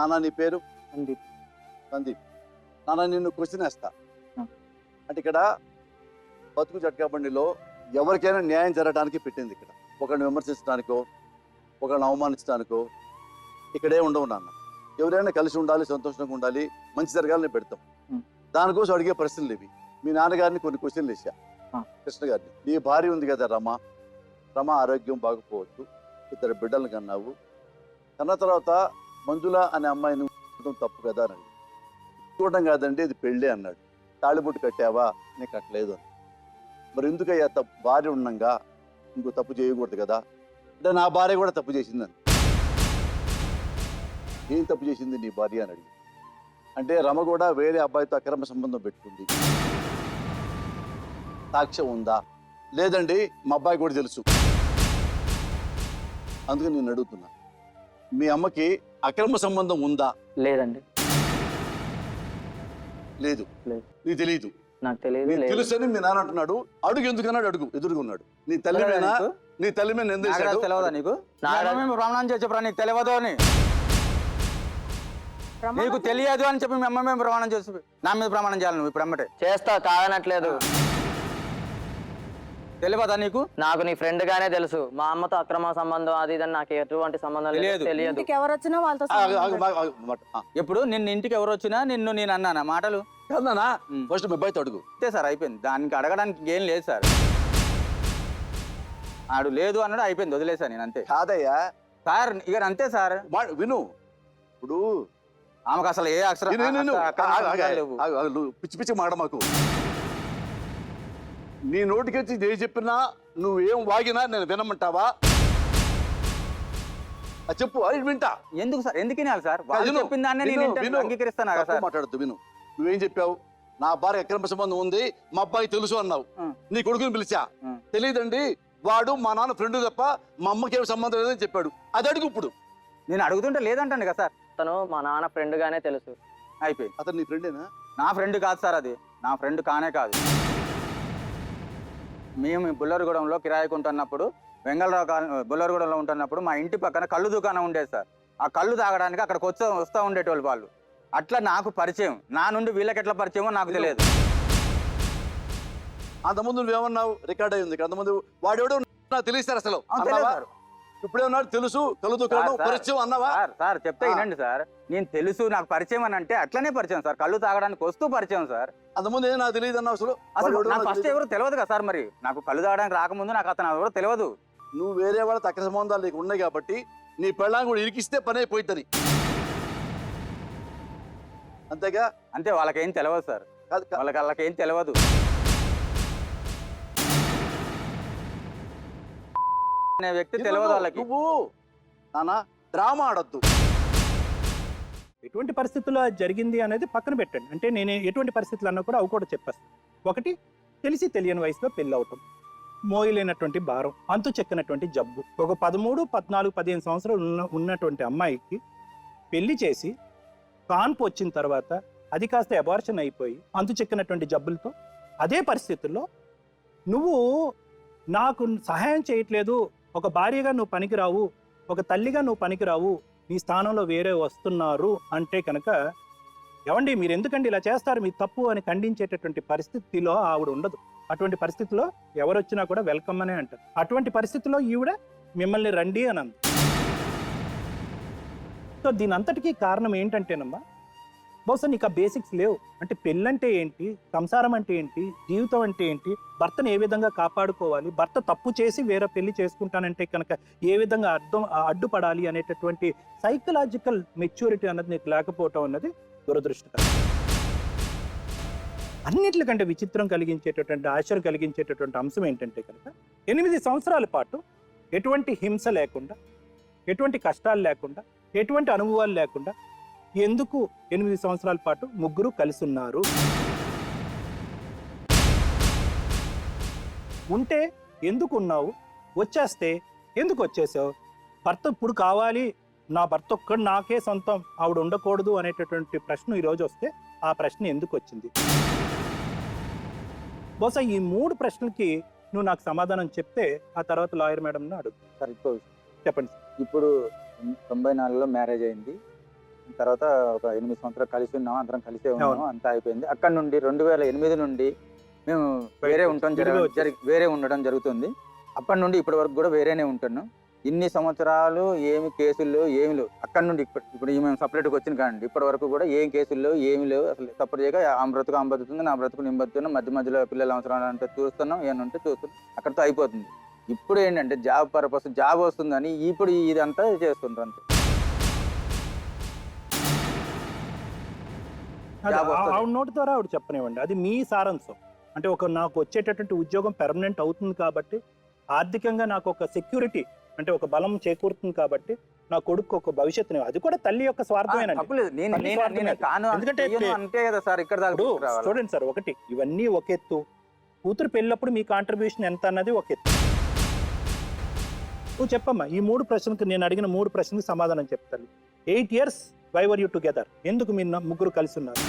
నాన్న నీ పేరు? సందీప్. సందీప్. నాన్న నిన్ను క్వశ్చన్ వేస్తా. అంటే ఇక్కడ బతుకు జట్కా బండిలో ఎవరికైనా న్యాయం జరగడానికి పెట్టింది. ఇక్కడ ఒకరిని విమర్శించడానికో ఒకరిని అవమానించడానికో ఇక్కడే ఉండవు నాన్న. ఎవరైనా కలిసి ఉండాలి, సంతోషంగా ఉండాలి, మంచి జరగాలని పెడతాం. దానికోసం అడిగే ప్రశ్నలు ఇవి. మీ నాన్నగారిని కొన్ని క్వశ్చన్లు వేసా, కృష్ణ గారిని. నీ భార్య ఉంది కదా రమ, రమ ఆరోగ్యం బాగపోవచ్చు, 2 బిడ్డలను కన్నావు, కన్న తర్వాత మంజుల అనే అమ్మాయిని చూడటం తప్పు కదా అని. చూడటం కాదండి ఇది పెళ్ళి అన్నాడు. తాళిబొట్టు కట్టావా? నేను కట్టలేదు అని. మరి ఎందుకయ్యా భార్య ఉండగా ఇంకో తప్పు చేయకూడదు కదా అంటే నా భార్య కూడా తప్పు చేసిందని. ఏం తప్పు చేసింది నీ భార్య అని అడిగి. అంటే రమ కూడా వేరే అబ్బాయితో అక్రమ సంబంధం పెట్టుకుంది, సాక్ష్యం ఉందా? లేదండి మా అబ్బాయి కూడా తెలుసు, అందుకని నేను అడుగుతున్నా, మీ అమ్మకి అక్రమ సంబంధం ఉందా? లేదండి. లేదు. నీకు తెలియదు? నాకు తెలియదు. తెలుసు అని మీ నాన్న అంటున్నాడు. అడుగు ఎందుకన్నాడు? అడుగు ఎదురుగున్నాడు. నీ తల్లి మీద తెలియదా నీకు? ప్రమాణం చేసి చెప్పరా నీకు తెలియదు అని? నీకు తెలియదు అని చెప్పి మీ అమ్మ మేము ప్రమాణం చేసి నా మీద ప్రమాణం చేయాలి నువ్వు ఇప్పుడు అమ్మటే? చేస్తా, కాదనట్లేదు. తెలియదా నీకు? నాకు నీ ఫ్రెండ్ గానే తెలుసు. మా అమ్మతో అక్రమ సంబంధం అది ఇదని నాకు ఎటువంటి సంబంధం లేదు. తెలియదు. ఎవరు వచ్చినా వాళ్ళతో ఇప్పుడు నిన్న ఇంటికి ఎవరు వచ్చినా నిన్ను నేను అన్నానా మాటలు? కాదన్నా, ఫస్ట్ మీ అబ్బాయితో అడుగు. అంతే సార్, అయిపోయింది. దానికి అడగడానికి ఏం లేదు సార్. ఆడు లేదు అన్నాడు, అయిపోయింది, వదిలేసా నేను అంతే. కాదయ్యా సార్, ఇక అంతే సార్. విను, ఇప్పుడు ఆమెకు అసలు ఏ అక్షరం పిచ్చి పిచ్చి మాట మాకు. నీ నోటికొచ్చి ఏ చెప్పినా నువ్వేం వాగినా నేను వినమంటావా? చెప్పు, అది వింటా. ఎందుకు సార్? ఎందుకు వినాలి సార్? చెప్పిన దాన్ని అంగీకరిస్తాను. మాట్లాడద్దు, విను. నువ్వేం చెప్పావు? నా భార్య అక్రమ సంబంధం ఉంది, మా అబ్బాయి తెలుసు అన్నావు. నీ కొడుకుని పిలిచా, తెలియదండి వాడు మా నాన్న ఫ్రెండ్ తప్ప మా అమ్మకి ఏం సంబంధం లేదని చెప్పాడు. అది అడుగు. ఇప్పుడు నేను అడుగుతుంటే లేదంటాను కదా సార్. తను మా నాన్న ఫ్రెండ్ గానే తెలుసు. అయిపోయింది. అతను నీ ఫ్రెండేనా? నా ఫ్రెండ్ కాదు సార్, అది నా ఫ్రెండ్ కానే కాదు. మేము బుల్లరగూడెంలో కిరాయికి ఉంటున్నప్పుడు, బుల్లరగూడెంలో ఉంటున్నప్పుడు మా ఇంటి పక్కన కళ్ళు దుకాణం ఉండేది సార్. ఆ కళ్ళు తాగడానికి అక్కడికి వస్తూ ఉండేటోళ్ళు వాళ్ళు. అట్లా నాకు పరిచయం. నా నుండి వీళ్ళకి ఎట్లా పరిచయమో నాకు తెలియదు. అంతకుముందు నువ్వేమన్నావు? రికార్డ్ అయ్యింది. అంతకుముందు వాడెవడో నాకు తెలియదు అసలు. ఇప్పుడేమన్నాడు? తెలుసు, కళ్ళు దుకాణం పరిచయం అన్నావా? సార్ చెప్తే వినండి సార్. నేను తెలుసు, నాకు పరిచయం అని అంటే అట్లనే పరిచయం సార్. కళ్ళు తాగడానికి వస్తూ పరిచయం సార్. అంతకుముందు ఏం నాకు తెలియదు అన్నావు అసలు. నాకు ఫస్ట్ ఎవరు తెలియదు కదా సార్. మరి నాకు కళ్ళు తాగడానికి రాకముందు నాకు అతను ఎవరో తెలియదు. నువ్వు వేరే వాళ్ళ తక్కువ సంబంధాలు నీకు ఉన్నాయి కాబట్టి నీ పెళ్ళాన్ని కూడా ఇరికిస్తే పని అయిపోయిందని. అంతేగా? అంతే. వాళ్ళకేం తెలియదు సార్. వాళ్ళకేం తెలియదు. అనే వ్యక్తి తెలియదు వాళ్ళకి. నువ్వు నాన్న డ్రామా ఆడద్దు. ఎటువంటి పరిస్థితుల్లో జరిగింది అనేది పక్కన పెట్టండి. అంటే నేను ఎటువంటి పరిస్థితులు అన్నా కూడా అవి కూడా చెప్పేస్తాను. ఒకటి, తెలిసి తెలియని వయసులో పెళ్ళి అవటం, మోయలేనటువంటి భారం, అంతు చెక్కినటువంటి జబ్బు. ఒక 13, 14, 15 సంవత్సరాలు ఉన్నటువంటి అమ్మాయికి పెళ్లి చేసి కాన్పు వచ్చిన తర్వాత అది కాస్త అబార్షన్ అయిపోయి అంతు చెక్కినటువంటి జబ్బులతో అదే పరిస్థితుల్లో నువ్వు నాకు సహాయం చేయట్లేదు, ఒక భార్యగా నువ్వు పనికిరావు, ఒక తల్లిగా నువ్వు పనికిరావు, నీ స్థానంలో వేరే వస్తున్నారు అంటే కనుక, ఏమండి మీరు ఎందుకండి ఇలా చేస్తారు, మీ తప్పు అని ఖండించేటటువంటి పరిస్థితిలో ఆవిడ ఉండదు. అటువంటి పరిస్థితిలో ఎవరు వచ్చినా కూడా వెల్కమ్ అనే అంటారు. అటువంటి పరిస్థితిలో ఈవిడ మిమ్మల్ని రండి అని అంది. సో దీని అంతటికీ కారణం ఏంటంటేనమ్మా, బహుశా నీకు ఆ బేసిక్స్ లేవు. అంటే పెళ్ళంటే ఏంటి, సంసారం అంటే ఏంటి, జీవితం అంటే ఏంటి, భర్తను ఏ విధంగా కాపాడుకోవాలి, భర్త తప్పు చేసి వేరే పెళ్లి చేసుకుంటానంటే కనుక ఏ విధంగా అడ్డుపడాలి అనేటటువంటి సైకలాజికల్ మెచ్యూరిటీ అన్నది నీకు లేకపోవటం అన్నది దురదృష్టకరం. అన్నిటికంటే విచిత్రం కలిగించేటటువంటి, ఆశ్చర్యం కలిగించేటటువంటి అంశం ఏంటంటే కనుక 8 సంవత్సరాల పాటు ఎటువంటి హింస లేకుండా, ఎటువంటి కష్టాలు లేకుండా, ఎటువంటి అనుభవాలు లేకుండా ఎందుకు 8 సంవత్సరాల పాటు ముగ్గురు కలిసి ఉన్నారు? ఉంటే ఎందుకు ఉన్నావు? వచ్చేస్తే ఎందుకు వచ్చేసావు? భర్త ఇప్పుడు కావాలి, నా భర్త ఒక్కడు నాకే సొంతం, ఆవిడ ఉండకూడదు అనేటటువంటి ప్రశ్న ఈరోజు వస్తే ఆ ప్రశ్న ఎందుకు వచ్చింది? బహుశా ఈ 3 ప్రశ్నలకి నువ్వు నాకు సమాధానం చెప్తే ఆ తర్వాత లాయర్ మేడం అడుగు. సార్ ఇప్పుడు చెప్పండి. ఇప్పుడు 94లో మ్యారేజ్ అయింది. తర్వాత ఒక 8 సంవత్సరాలు కలిసి ఉన్నాం, అందరం కలిసే ఉన్నాము, అంతా అయిపోయింది. అక్కడ నుండి 2008 నుండి మేము వేరే ఉండడం జరుగుతుంది. అప్పటి నుండి ఇప్పటి వరకు కూడా వేరేనే ఉంటున్నాం. ఇన్ని సంవత్సరాలు ఏమి కేసులు ఏమి లేవు. అక్కడ నుండి ఇప్పుడు మేము సపరేట్గా వచ్చిన కాండి ఇప్పటి వరకు కూడా ఏం కేసులు ఏమి లేవు. అసలు సపరేట్ చేయగా ఆ బ్రతుకు ఆమె బతుకుతుంది, నా బ్రతుకు నేను బతుకుతున్నాం. మధ్యలో పిల్లల అవసరం అంటే చూస్తున్నాం, ఏమంటే చూస్తున్నాం, అక్కడితో అయిపోతుంది. ఇప్పుడు ఏంటంటే జాబ్ పర్పస్ జాబ్ వస్తుందని ఇప్పుడు ఇదంతా చేస్తుంటారు అంతే. ఆవిడ నోటి ద్వారా ఆవిడ చెప్పనివ్వండి, అది మీ సారాంశం. అంటే నాకు వచ్చేటటువంటి ఉద్యోగం పెర్మనెంట్ అవుతుంది కాబట్టి, ఆర్థికంగా నాకు ఒక సెక్యూరిటీ అంటే ఒక బలం చేకూరుతుంది కాబట్టి, నా కొడుకు ఒక భవిష్యత్తు, అది కూడా తల్లి యొక్క స్వార్థమేనండి. ఎందుకంటే చూడండి సార్, ఒకటి ఇవన్నీ ఒక ఎత్తు, కూతురు పెళ్ళప్పుడు మీ కాంట్రిబ్యూషన్ ఎంత అన్నది ఒక ఎత్తు. నువ్వు చెప్పమ్మా, ఈ 3 ప్రశ్నలకు నేను అడిగిన 3 ప్రశ్నలకు సమాధానం చెప్తాను. 8 years why were you together? ఎందుకు మీరు ముగ్గురు కలిసి ఉన్నారు?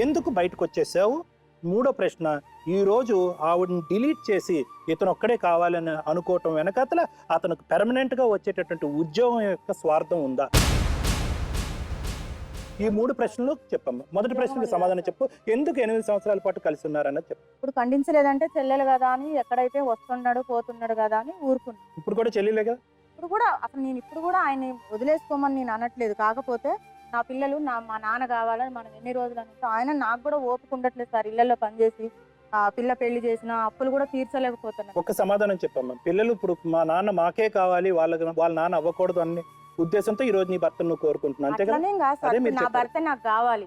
ఎందుకు బయటకు వచ్చేసావు? 3వ ప్రశ్న, ఈ రోజు ఆవిడని డిలీట్ చేసి ఇతను ఒక్కడే కావాలని అనుకోవటం వెనకాతల అతనికి పెర్మనెంట్ గా వచ్చేటటువంటి ఉద్యోగం యొక్క స్వార్థం ఉందా? ఈ 3 ప్రశ్నలు చెప్పమ్మా. మొదటి ప్రశ్నకు సమాధానం చెప్పు. ఎందుకు 8 సంవత్సరాల పాటు కలిసి ఉన్నారన్నది చెప్పు. ఇప్పుడు ఖండించలేదంటే చెల్లెలు కదా అని, ఎక్కడైతే వస్తున్నాడు పోతున్నాడు కదా అని ఊరుకున్నాను. ఇప్పుడు కూడా చెల్లిలే కదా? ఇప్పుడు కూడా అసలు నేను ఇప్పుడు కూడా ఆయన్ని వదిలేసుకోమని నేను అనట్లేదు. కాకపోతే నా పిల్లలు మా నాన్న కావాలని మనం ఎన్ని రోజులు అంటే ఆయన నాకు కూడా ఓపిక ఉండట్లేదు సార్. ఇళ్లలో పనిచేసి ఆ పిల్ల పెళ్లి చేసిన అప్పులు కూడా తీర్చలేకపోతున్నాను. ఒక సమాధానం చెప్పమ్మా. పిల్లలు ఇప్పుడు మా నాన్న మాకే కావాలి, వాళ్ళ నాన్న అవ్వకూడదు అనే ఉద్దేశంతో ఈ రోజు నీ భర్త నువ్వు కోరుకుంటున్నావు, అంతే కదా? అట్లనేం కాదు సార్, నా భర్త నాకు కావాలి,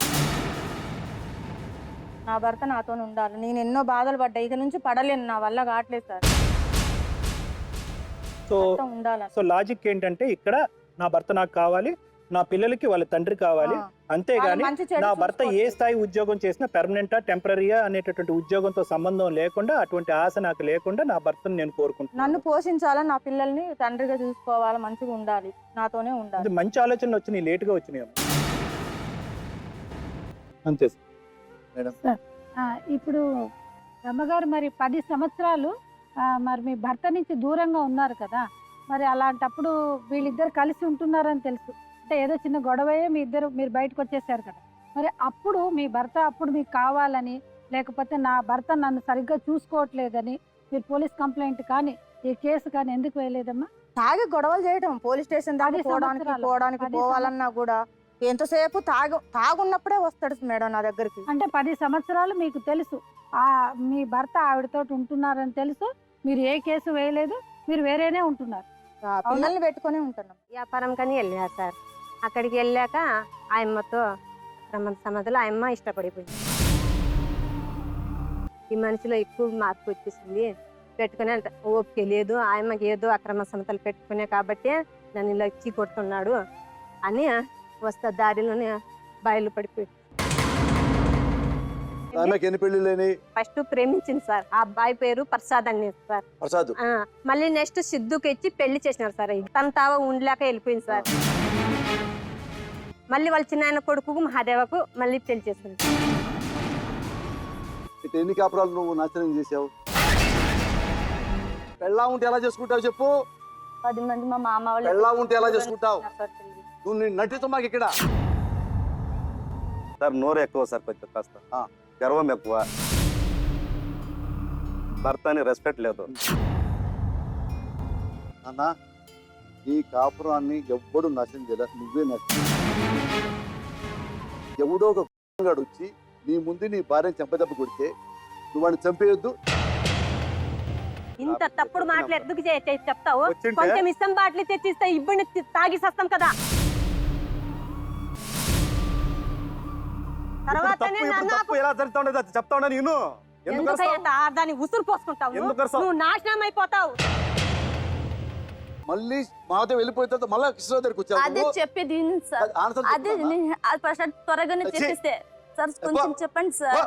నా భర్త నాతో ఉండాలి. నేను ఎన్నో బాధలు పడ్డా, ఇక నుంచి పడలేను, నా వల్ల కావట్లేదు సార్. సో లాజిక్ ఏంటంటే ఇక్కడ నా భర్త నాకు కావాలి, నా పిల్లలకి వాళ్ళ తండ్రి కావాలి, అంతేగాని నా భర్త ఏ స్థాయి ఉద్యోగం చేసినా పెర్మనెంటా టెంపరీయా అనేటటువంటి ఉద్యోగంతో సంబంధం లేకుండా, అటువంటి ఆశ నాకు లేకుండా నా భర్తను నేను కోరుకుంటున్నాను. నన్ను పోషించాలా, నా పిల్లల్ని తండ్రిగా చూసుకోవాలా, మంచిగా ఉండాలి, నాతోనే ఉండాలి. మంచి ఆలోచనలు వచ్చినాయి, లేటుగా వచ్చినాయి అంతే మేడం. ఇప్పుడు రమ్మగారు మరి 10 సంవత్సరాలు మరి మీ భర్త నుంచి దూరంగా ఉన్నారు కదా, మరి అలాంటప్పుడు వీళ్ళిద్దరు కలిసి ఉంటున్నారని తెలుసు, అంటే ఏదో చిన్న గొడవయే మీరు బయటకు వచ్చేసారు కదా, మరి అప్పుడు మీ భర్త అప్పుడు మీకు కావాలని, లేకపోతే నా భర్త నన్ను సరిగ్గా చూసుకోవట్లేదని మీరు పోలీస్ కంప్లైంట్ కానీ ఈ కేసు కానీ ఎందుకు వేయలేదమ్మా? తాగి గొడవలు చేయడం, పోలీస్ స్టేషన్ దాకా పోవడానికి పోవాలన్నా కూడా ఎంతసేపు తాగున్నప్పుడే వస్తాడు మేడం నా దగ్గరికి. అంటే 10 సంవత్సరాలు మీకు తెలుసు మీ భర్త ఆవిడతో ఉంటున్నారని తెలుసు, మీరు ఏ కేసు వేయలేదు, మీరు వేరేనే ఉంటున్నారు, పిల్లల్ని పెట్టుకునే ఉంటున్నాం. వ్యాపారం కానీ వెళ్ళారు సార్. అక్కడికి వెళ్ళాక ఆయమ్మతో సమాధిలో ఆయమ్మ ఇష్టపడిపోయింది. ఈ మనిషిలో ఎక్కువ మార్పు వచ్చేసింది, పెట్టుకునే ఓపిక లేదు, ఆయమ్మకి ఏదో అక్రమ సమతలు పెట్టుకునే కాబట్టి నన్ను ఇలా ఇచ్చి కొడుతున్నాడు అని వస్తా దారిలోనే బయలు పడిపోయి. ఫస్ట్ ప్రేమించింది సార్, ఆ అబ్బాయి పేరు ప్రసాద్ అని సార్. మళ్ళీ నెక్స్ట్ సిద్ధుకి ఇచ్చి పెళ్లి చేసినారు సార్. తన తావ ఉండలేక వెళ్ళిపోయింది సార్. మళ్ళీ వాళ్ళ చిన్న కొడుకు మహాదేవకు మళ్ళీ పెళ్లి చేసింది. ఎన్ని కాపురాలు నువ్వు నాశనం చేసావు? పెళ్ళా ఉంటే ఎలా చేసుకుంటావు చెప్పు? 10 మంది మా మామ వాళ్ళు. పెళ్ళా ఉంటే ఎలా చేసుకుంటావు? నువ్వు నటితో మాకు ఇక్కడ సార్ నోరు ఎక్కువ సార్, కొంచెం కాస్త గర్వం ఎక్కువ, భర్తని రెస్పెక్ట్ లేదు అన్న. ఈ కాపురాన్ని ఎవ్వడు నాశనం చేయలేదు, నువ్వే నాశనం. ఎవడో ఒక గాడు వచ్చి నీ ముందు నీ భార్యని చంపదెబ్బ కొడితే నువ్వు వాడిని చంపేయొద్దు. ఇంత తప్పుడు మాటలు ఎందుకు చెప్తావు? కొంచెం ఇష్టం బాటలు తెచ్చిస్తే ఇబ్బంది తాగి సస్తాం కదా. దాన్ని ఉసురు పోసుకుంటావు, నువ్వు నాశనం అయిపోతావు. మళ్ళీ మాతో వెళ్ళిపోయిన తర్వాత మళ్ళీ కృష్ణ దగ్గరికి వచ్చావు. అదే చెప్పేది సార్, అదే ప్రశ్న త్వరగానే చెప్పిస్తే సార్ కొంచెం చెప్పండి సార్.